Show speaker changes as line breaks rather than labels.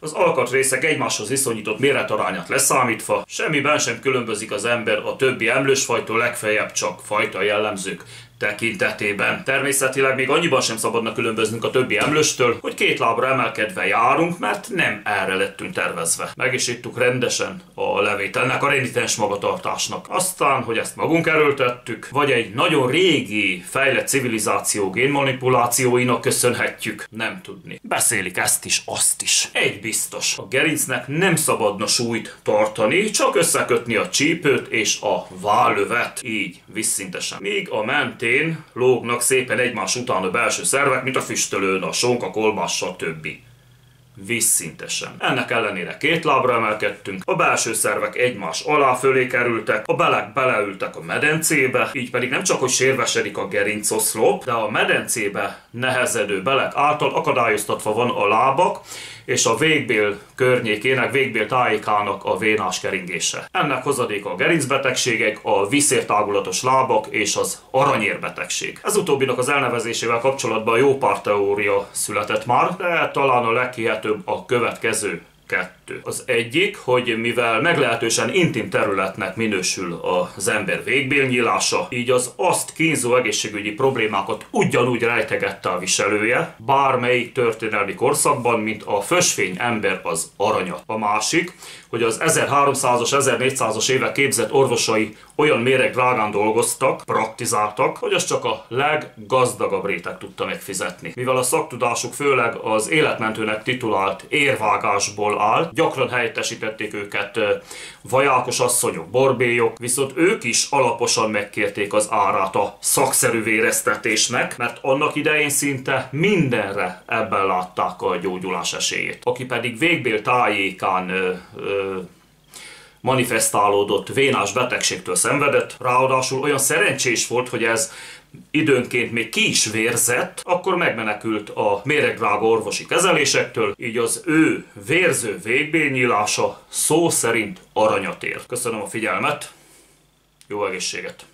Az alkatrészek egymáshoz viszonyított méretarányát leszámítva semmiben sem különbözik az ember a többi emlősfajtól, legfeljebb csak fajta jellemzők tekintetében. Természetileg még annyiban sem szabadna különböznünk a többi emlőstől, hogy két lábra emelkedve járunk, mert nem erre lettünk tervezve. Meg is ittuk rendesen a levét ennek a renitens magatartásnak. Aztán, hogy ezt magunk erőltettük, vagy egy nagyon régi, fejlett civilizáció génmanipulációinak köszönhetjük, nem tudni. Beszélik ezt is, azt is. Egy biztos, a gerincnek nem szabadna súlyt tartani, csak összekötni a csípőt és a vállövet, így vízszintesen. Míg a mentén lógnak szépen egymás után a belső szervek, mint a füstölőn, a sonka, kolbász, stb. Vízszintesen. Ennek ellenére két lábra emelkedtünk, a belső szervek egymás alá fölé kerültek, a belek beleültek a medencébe, így pedig nem csak hogy sérvesedik a gerincoszlop, de a medencébe nehezedő belek által akadályoztatva van a lábak és a végbél környékének, végbél tájékának a vénás keringése. Ennek hozadéka a gerincbetegségek, a vízszértágulatos lábak és az aranyérbetegség. Ez utóbbinak az elnevezésével kapcsolatban jó pár teória született már, de talán a leghihetőbb a következő kettő. Az egyik, hogy mivel meglehetősen intim területnek minősül az ember végbélnyílása, így az azt kínzó egészségügyi problémákat ugyanúgy rejtegette a viselője, bármelyik történelmi korszakban, mint a fösvény ember az aranyat. A másik, hogy az 1300-as, 1400-as évek képzett orvosai olyan méregdrágán dolgoztak, praktizáltak, hogy azt csak a leggazdagabb réteg tudta megfizetni. Mivel a szaktudásuk főleg az életmentőnek titulált érvágásból állt, gyakran helyettesítették őket vajákos asszonyok, borbélyok, viszont ők is alaposan megkérték az árát a szakszerű véreztetésnek, mert annak idején szinte mindenre ebben látták a gyógyulás esélyét. Aki pedig végbél tájékán manifestálódott vénás betegségtől szenvedett, ráadásul olyan szerencsés volt, hogy ez időnként még ki is vérzett, akkor megmenekült a méregdrága orvosi kezelésektől, így az ő vérző végbélnyílása szó szerint aranyat ér. Köszönöm a figyelmet, jó egészséget!